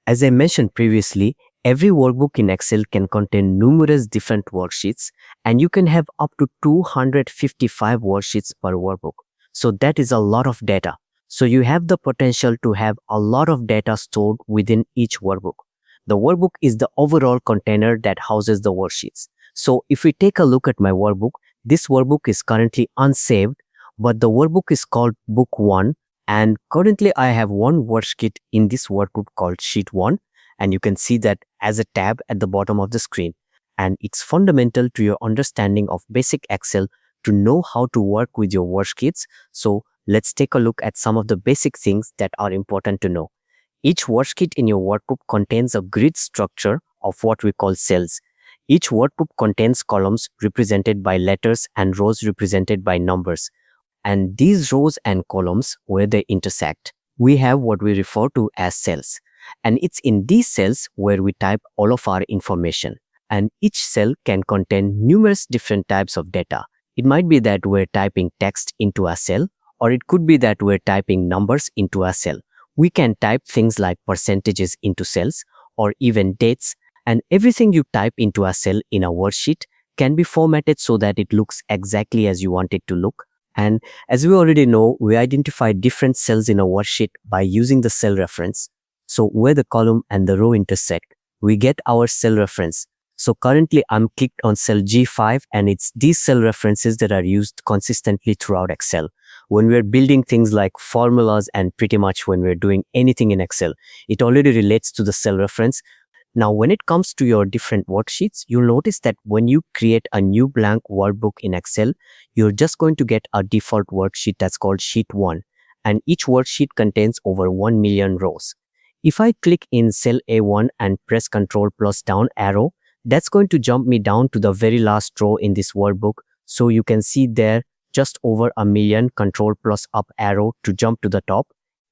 As I mentioned previously, every workbook in Excel can contain numerous different worksheets, and you can have up to 255 worksheets per workbook. So that is a lot of data. So you have the potential to have a lot of data stored within each workbook. The workbook is the overall container that houses the worksheets. So if we take a look at my workbook, this workbook is currently unsaved, but the workbook is called Book 1, and currently I have one worksheet in this workbook called Sheet 1, and you can see that as a tab at the bottom of the screen. And it's fundamental to your understanding of basic Excel to know how to work with your worksheets. So let's take a look at some of the basic things that are important to know. Each worksheet in your workbook contains a grid structure of what we call cells. Each workbook contains columns represented by letters and rows represented by numbers. And these rows and columns, where they intersect, we have what we refer to as cells. And it's in these cells where we type all of our information. And each cell can contain numerous different types of data. It might be that we're typing text into a cell, or it could be that we're typing numbers into a cell. We can type things like percentages into cells, or even dates, and everything you type into a cell in a worksheet can be formatted so that it looks exactly as you want it to look. And as we already know, we identify different cells in a worksheet by using the cell reference. So where the column and the row intersect, we get our cell reference. So currently I'm clicked on cell G5, and it's these cell references that are used consistently throughout Excel. When we're building things like formulas and pretty much when we're doing anything in Excel, it already relates to the cell reference. Now, when it comes to your different worksheets, you'll notice that when you create a new blank workbook in Excel, you're just going to get a default worksheet that's called Sheet 1, and each worksheet contains over 1 million rows. If I click in cell A1 and press Ctrl plus down arrow, that's going to jump me down to the very last row in this workbook. So you can see there just over 1 million. Ctrl plus up arrow to jump to the top.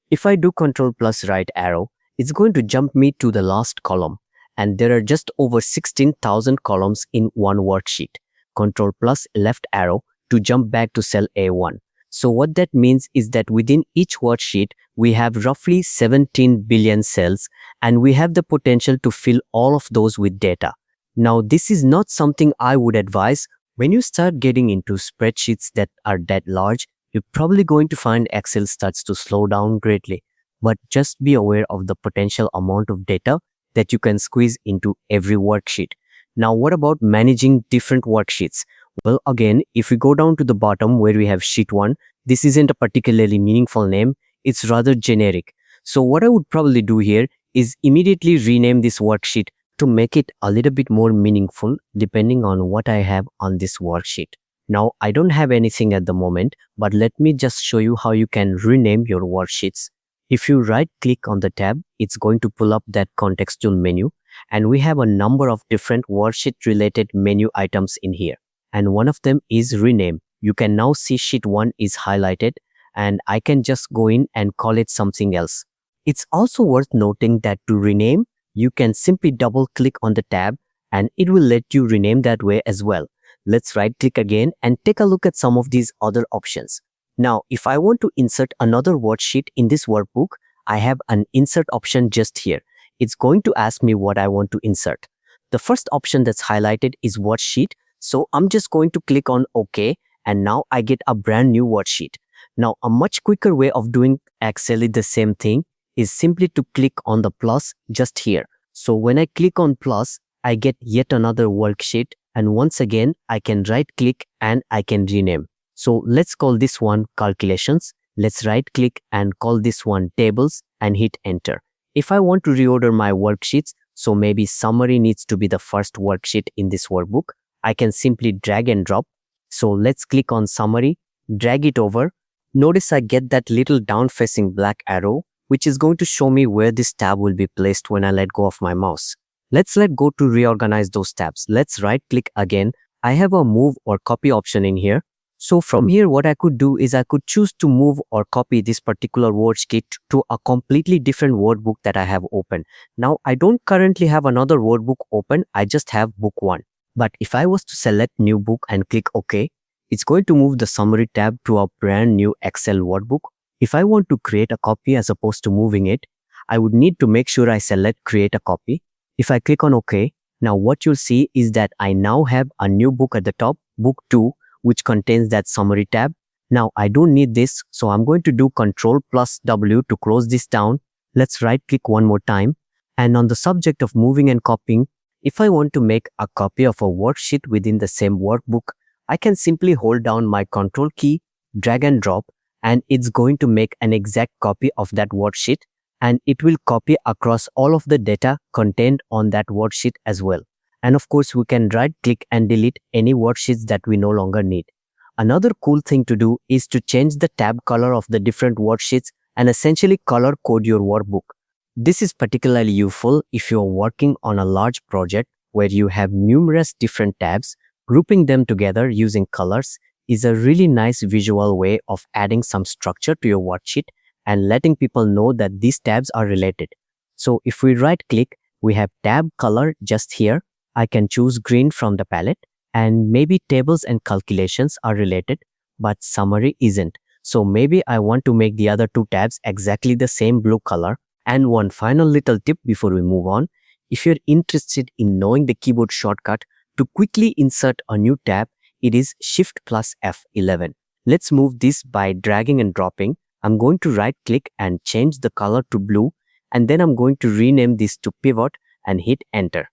If I do Ctrl plus right arrow, it's going to jump me to the last column. And there are just over 16,000 columns in one worksheet. Ctrl plus left arrow to jump back to cell A1. So what that means is that within each worksheet, we have roughly 17 billion cells, and we have the potential to fill all of those with data. Now, this is not something I would advise. When you start getting into spreadsheets that are that large, you're probably going to find Excel starts to slow down greatly. But just be aware of the potential amount of data that you can squeeze into every worksheet. Now, what about managing different worksheets? Well, again, if we go down to the bottom where we have Sheet 1, this isn't a particularly meaningful name. It's rather generic. So what I would probably do here is immediately rename this worksheet to make it a little bit more meaningful depending on what I have on this worksheet. Now, I don't have anything at the moment, but let me just show you how you can rename your worksheets. If you right click on the tab, it's going to pull up that contextual menu, and we have a number of different worksheet related menu items in here. And one of them is rename. You can now see Sheet 1 is highlighted, and I can just go in and call it something else. It's also worth noting that to rename, you can simply double click on the tab and it will let you rename that way as well. Let's right click again and take a look at some of these other options. Now, if I want to insert another worksheet in this workbook, I have an insert option just here. It's going to ask me what I want to insert. The first option that's highlighted is worksheet. So I'm just going to click on OK, and now I get a brand new worksheet. Now, a much quicker way of doing actually the same thing is simply to click on the plus just here. So when I click on plus, I get yet another worksheet, and once again, I can right click and I can rename. So let's call this one calculations. Let's right click and call this one tables and hit enter. If I want to reorder my worksheets, so maybe summary needs to be the first worksheet in this workbook, I can simply drag and drop. So let's click on summary, drag it over. Notice I get that little down facing black arrow, which is going to show me where this tab will be placed when I let go of my mouse. Let's let go to reorganize those tabs. Let's right click again. I have a move or copy option in here. So from here, what I could do is I could choose to move or copy this particular worksheet to a completely different workbook that I have open. Now, I don't currently have another workbook open. I just have book 1. But if I was to select new book and click OK, it's going to move the summary tab to a brand new Excel workbook. If I want to create a copy as opposed to moving it, I would need to make sure I select create a copy. If I click on OK, now what you'll see is that I now have a new book at the top, book 2, which contains that summary tab. Now I don't need this, so I'm going to do Ctrl+W to close this down. Let's right click one more time. And on the subject of moving and copying, if I want to make a copy of a worksheet within the same workbook, I can simply hold down my Ctrl key, drag and drop, and it's going to make an exact copy of that worksheet, and it will copy across all of the data contained on that worksheet as well. And of course, we can right click and delete any worksheets that we no longer need. Another cool thing to do is to change the tab color of the different worksheets and essentially color code your workbook. This is particularly useful if you are working on a large project where you have numerous different tabs. Grouping them together using colors is a really nice visual way of adding some structure to your worksheet and letting people know that these tabs are related. So if we right click, we have tab color just here. I can choose green from the palette, and maybe tables and calculations are related, but summary isn't. So maybe I want to make the other two tabs exactly the same blue color. And one final little tip before we move on, if you're interested in knowing the keyboard shortcut to quickly insert a new tab, it is Shift plus F11. Let's move this by dragging and dropping. I'm going to right click and change the color to blue, and then I'm going to rename this to pivot and hit enter.